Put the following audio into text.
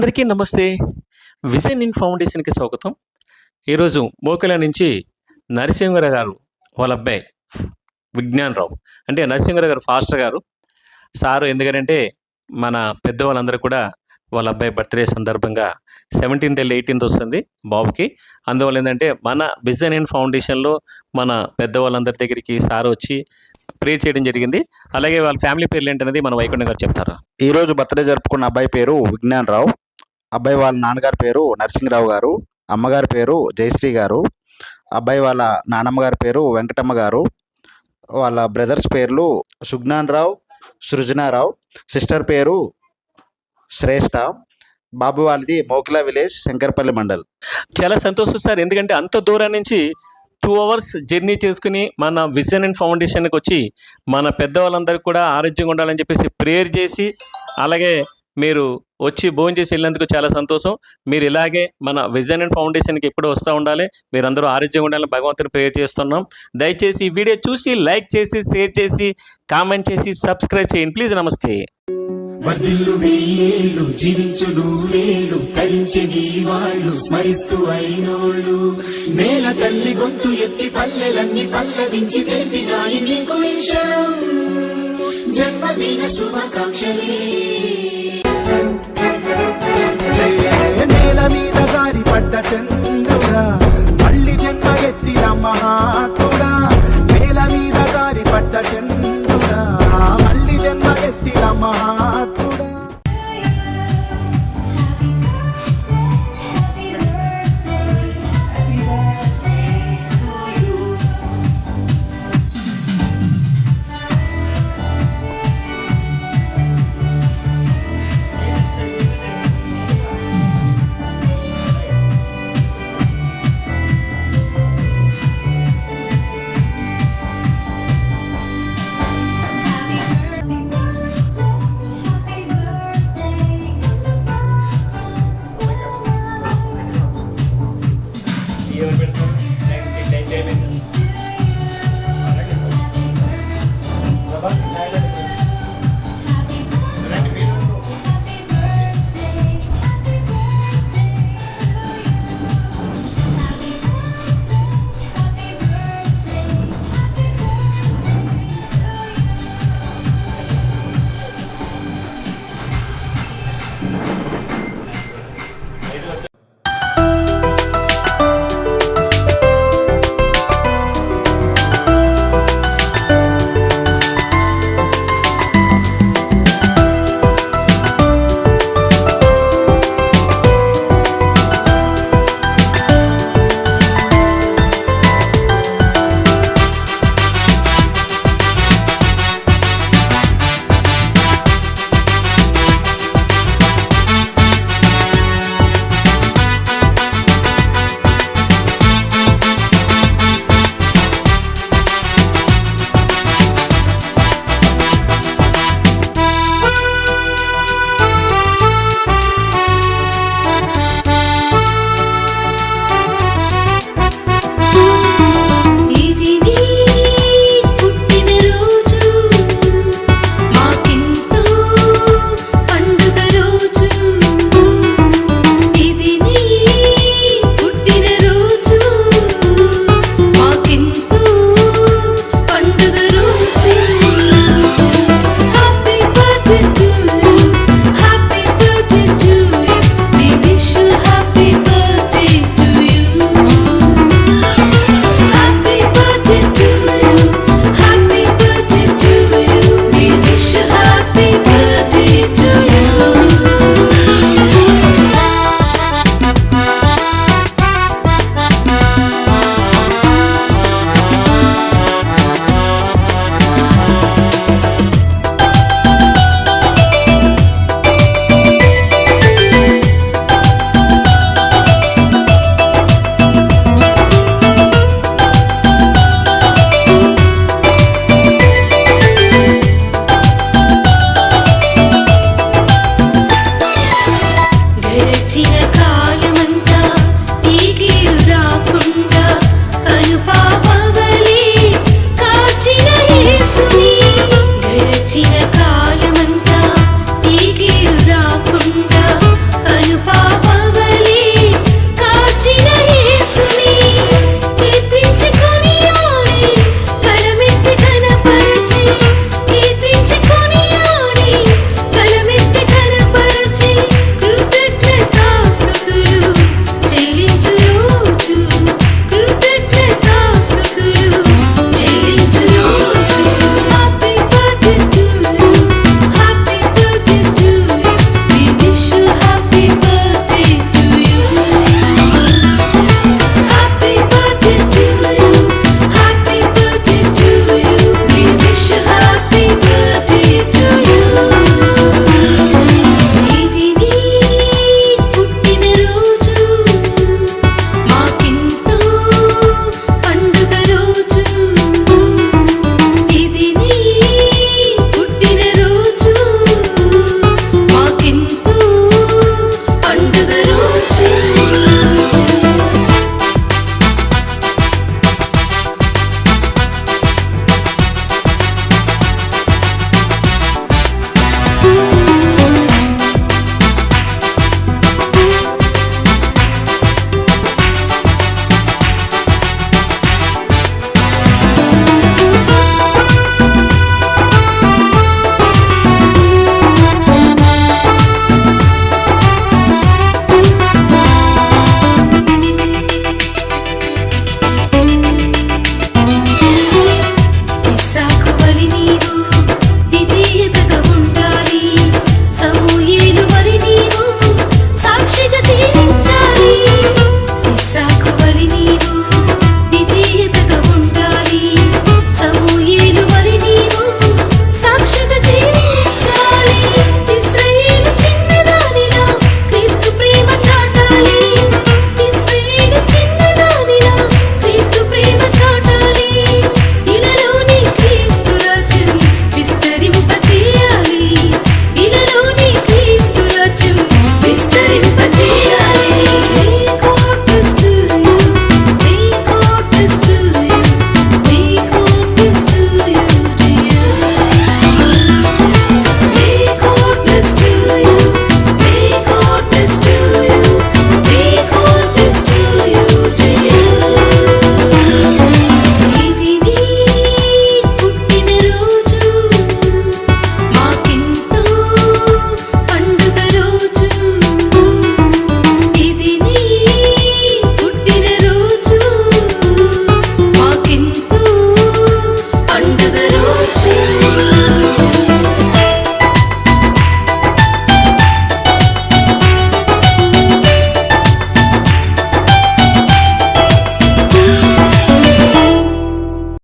అందరికీ నమస్తే. Vision in ఫౌండేషన్‌కి స్వాగతం. ఈరోజు మోకిలా నుంచి నరసింహరావు గారు వాళ్ళ అబ్బాయి విజ్ఞానరావు, అంటే నరసింహరావు గారు ఫాస్టర్ గారు సారు. ఎందుకనంటే మన పెద్దవాళ్ళందరూ కూడా వాళ్ళ అబ్బాయి బర్త్డే సందర్భంగా 17th, 18th వస్తుంది బాబుకి. అందువల్ల ఏంటంటే మన విజన్ ఇన్ ఫౌండేషన్లో మన పెద్దవాళ్ళందరి దగ్గరికి సారు వచ్చి ప్రే చేయడం జరిగింది. అలాగే వాళ్ళ ఫ్యామిలీ పేర్లు ఏంటనేది మన వైకుంఠం గారు చెప్తారు. ఈరోజు బర్త్డే జరుపుకున్న అబ్బాయి పేరు విజ్ఞానరావు. అబ్బాయి వాళ్ళ నాన్నగారి పేరు నరసింహరావు గారు, అమ్మగారి పేరు జయశ్రీ గారు, అబ్బాయి వాళ్ళ నానమ్మ గారి పేరు వెంకటమ్మ గారు, వాళ్ళ బ్రదర్స్ పేర్లు సుజ్ఞానరావు, సృజనారావు, సిస్టర్ పేరు శ్రేష్ఠ. బాబు వాళ్ళది మోకిలా విలేజ్, శంకరపల్లి మండల్. చాలా సంతోషం సార్, ఎందుకంటే అంత దూరం నుంచి 2 hours జర్నీ చేసుకుని మన విజన్ అండ్ ఫౌండేషన్కి వచ్చి మన పెద్దవాళ్ళందరికీ కూడా ఆరోగ్యంగా ఉండాలని చెప్పేసి ప్రేయర్ చేసి, అలాగే మీరు వచ్చి భోజనం చేసి వెళ్ళినందుకు చాలా సంతోషం. మీరు ఇలాగే మన విజన్ అండ్ ఫౌండేషన్కి ఎప్పుడు వస్తూ ఉండాలి, మీరందరూ ఆరోగ్యంగా ఉండాలని భగవంతుని ప్రేయర్ చేస్తున్నాం. దయచేసి ఈ వీడియో చూసి లైక్ చేసి, షేర్ చేసి, కామెంట్ చేసి, సబ్స్క్రైబ్ చేయండి ప్లీజ్. నమస్తే. వర్ధిల్లు వెయ్యేళ్ళు, జీవించు నూరేళ్ళు, తరించి నీ వాళ్ళు స్మరిస్తూ అయినోళ్ళు. నేల తల్లి గొంతు ఎత్తి పల్లెలన్నీ పల్లవించి తెలిపినాయి నీకు విషయం. జన్మదిన శుభాకాంక్షలే. నేల మీద జారి పడ్డ చంద్రుడా, మళ్ళీ జన్మ ఎత్తిన మహాత్మ